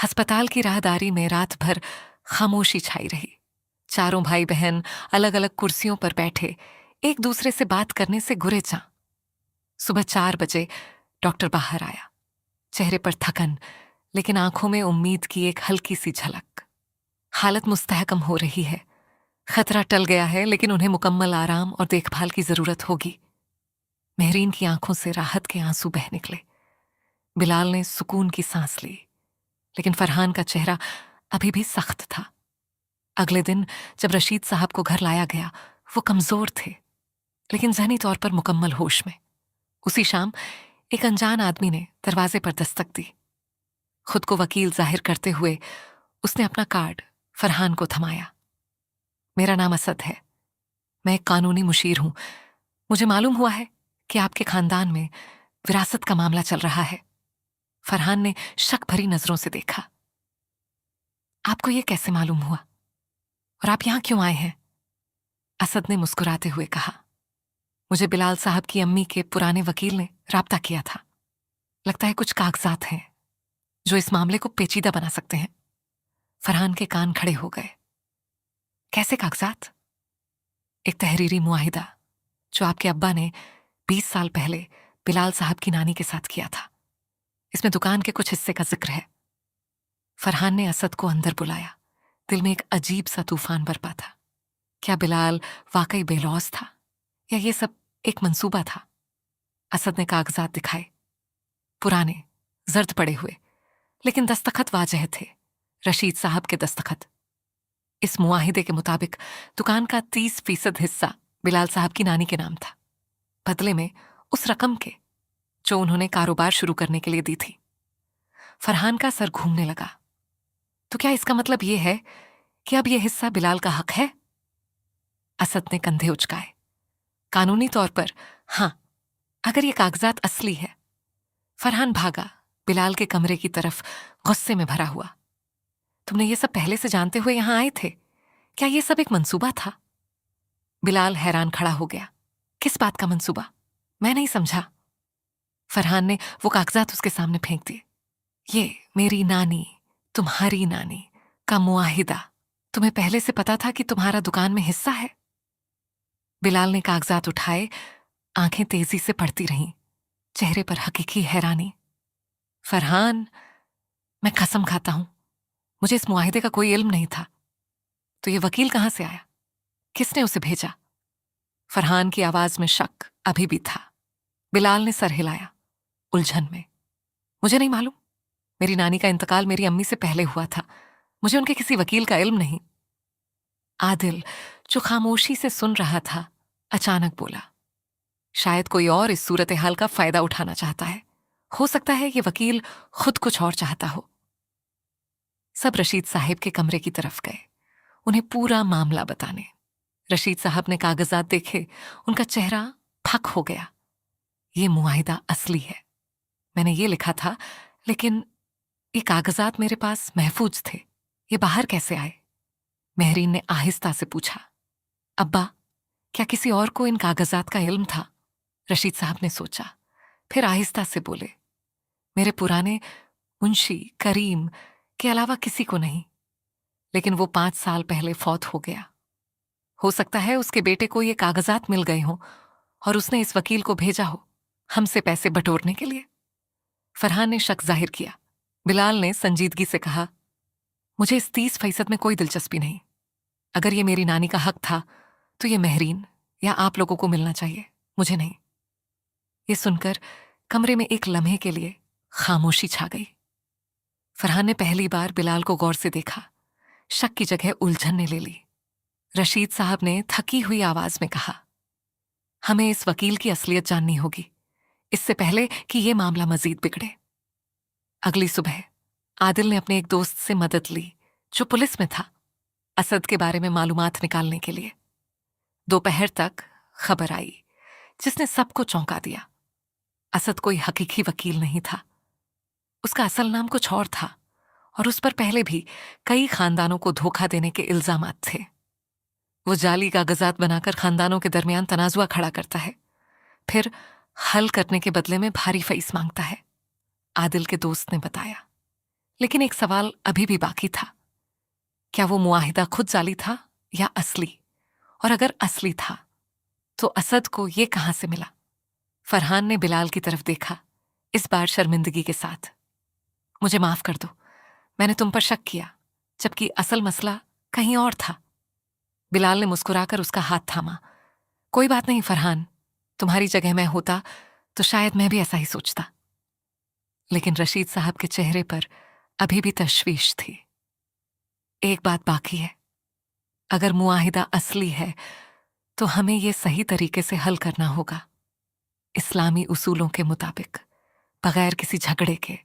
अस्पताल की राहदारी में रात भर खामोशी छाई रही। चारों भाई बहन अलग अलग कुर्सियों पर बैठे एक दूसरे से बात करने से गुरेजा। सुबह 4 बजे डॉक्टर बाहर आया। चेहरे पर थकन, लेकिन आंखों में उम्मीद की एक हल्की सी झलक। हालत मुस्तहकम हो रही है, खतरा टल गया है, लेकिन उन्हें मुकम्मल आराम और देखभाल की जरूरत होगी। मेहरीन की आंखों से राहत के आंसू बह निकले। बिलाल ने सुकून की सांस ली, लेकिन फरहान का चेहरा अभी भी सख्त था। अगले दिन जब रशीद साहब को घर लाया गया, वो कमजोर थे, लेकिन जहनी तौर पर मुकम्मल होश में। उसी शाम एक अनजान आदमी ने दरवाजे पर दस्तक दी। खुद को वकील जाहिर करते हुए उसने अपना कार्ड फरहान को थमाया। मेरा नाम असद है, मैं एक कानूनी मुशीर हूं। मुझे मालूम हुआ है कि आपके खानदान में विरासत का मामला चल रहा है। फरहान ने शक भरी नजरों से देखा। आपको ये कैसे मालूम हुआ और आप यहां क्यों आए हैं? असद ने मुस्कुराते हुए कहा, मुझे बिलाल साहब की अम्मी के पुराने वकील ने राब्ता किया था। लगता है कुछ कागजात हैं जो इस मामले को पेचीदा बना सकते हैं। फरहान के कान खड़े हो गए। कैसे कागजात? एक तहरीरी मुआहिदा जो आपके अब्बा ने 20 साल पहले बिलाल साहब की नानी के साथ किया था। इसमें दुकान के कुछ हिस्से का जिक्र है। फरहान ने असद को अंदर बुलाया। दिल में एक अजीब सा तूफान बरपा था। क्या बिलाल वाकई बेलौस था या ये सब एक मंसूबा था? असद ने कागजात दिखाए। पुराने, जर्द पड़े हुए, लेकिन दस्तखत वाजह थे, रशीद साहब के दस्तखत। इस मुआहिदे के मुताबिक दुकान का 30% हिस्सा बिलाल साहब की नानी के नाम था, बदले में उस रकम के जो उन्होंने कारोबार शुरू करने के लिए दी थी। फरहान का सर घूमने लगा। तो क्या इसका मतलब यह है कि अब यह हिस्सा बिलाल का हक है? असद ने कंधे उचकाए। कानूनी तौर पर हां, अगर ये कागजात असली है। फरहान भागा बिलाल के कमरे की तरफ, गुस्से में भरा हुआ। तुमने ये सब पहले से जानते हुए यहां आए थे? क्या ये सब एक मंसूबा था? बिलाल हैरान खड़ा हो गया। किस बात का मंसूबा? मैं नहीं समझा। फरहान ने वो कागजात उसके सामने फेंक दिए। ये मेरी नानी, तुम्हारी नानी का मुआहिदा। तुम्हें पहले से पता था कि तुम्हारा दुकान में हिस्सा है? बिलाल ने कागजात उठाए, आंखें तेजी से पड़ती रहीं, चेहरे पर हकीकी हैरानी। फरहान, मैं कसम खाता हूं, मुझे इस मुआहिदे का कोई इल्म नहीं था। तो ये वकील कहां से आया? किसने उसे भेजा? फरहान की आवाज में शक अभी भी था। बिलाल ने सर हिलाया, उलझन में। मुझे नहीं मालूम। मेरी नानी का इंतकाल मेरी अम्मी से पहले हुआ था। मुझे उनके किसी वकील का इल्म नहीं। आदिल, जो खामोशी से सुन रहा था, अचानक बोला, शायद कोई और इस सूरत हाल का फायदा उठाना चाहता है। हो सकता है ये वकील खुद कुछ और चाहता हो। सब रशीद साहब के कमरे की तरफ गए, उन्हें पूरा मामला बताने। रशीद साहब ने कागजात देखे, उनका चेहरा फक हो गया। ये मुआहिदा असली है, मैंने ये लिखा था, लेकिन ये कागजात मेरे पास महफूज थे। ये बाहर कैसे आए? मेहरीन ने आहिस्ता से पूछा। अब्बा, क्या किसी और को इन कागजात का इल्म था? रशीद साहब ने सोचा, फिर आहिस्ता से बोले, मेरे पुराने मुंशी करीम के अलावा किसी को नहीं। लेकिन वो 5 साल पहले फौत हो गया। हो सकता है उसके बेटे को ये कागजात मिल गए हों और उसने इस वकील को भेजा हो हमसे पैसे बटोरने के लिए। फरहान ने शक जाहिर किया। बिलाल ने संजीदगी से कहा, मुझे इस 30% में कोई दिलचस्पी नहीं। अगर ये मेरी नानी का हक था तो ये मेहरीन या आप लोगों को मिलना चाहिए, मुझे नहीं। ये सुनकर कमरे में एक लम्हे के लिए खामोशी छा गई। फरहान ने पहली बार बिलाल को गौर से देखा। शक की जगह उलझन ने ले ली। रशीद साहब ने थकी हुई आवाज में कहा, हमें इस वकील की असलियत जाननी होगी, इससे पहले कि यह मामला मजीद बिगड़े। अगली सुबह आदिल ने अपने एक दोस्त से मदद ली जो पुलिस में था, असद के बारे में मालूमात निकालने के लिए। दोपहर तक खबर आई जिसने सबको चौंका दिया। असद कोई हकीकी वकील नहीं था। उसका असल नाम कुछ और था और उस पर पहले भी कई खानदानों को धोखा देने के इल्जामात थे। वो जाली कागजात बनाकर खानदानों के दरमियान तनाजुआ खड़ा करता है, फिर हल करने के बदले में भारी फीस मांगता है। आदिल के दोस्त ने बताया। लेकिन एक सवाल अभी भी बाकी था, क्या वो मुआहिदा खुद जाली था या असली? और अगर असली था तो असद को ये कहां से मिला? फरहान ने बिलाल की तरफ देखा, इस बार शर्मिंदगी के साथ। मुझे माफ कर दो, मैंने तुम पर शक किया, जबकि असल मसला कहीं और था। बिलाल ने मुस्कुराकर उसका हाथ थामा। कोई बात नहीं फरहान, तुम्हारी जगह मैं होता तो शायद मैं भी ऐसा ही सोचता। लेकिन रशीद साहब के चेहरे पर अभी भी तशवीश थी। एक बात बाकी है, अगर मुआहिदा असली है तो हमें ये सही तरीके से हल करना होगा, इस्लामी उसूलों के मुताबिक, बगैर किसी झगड़े के।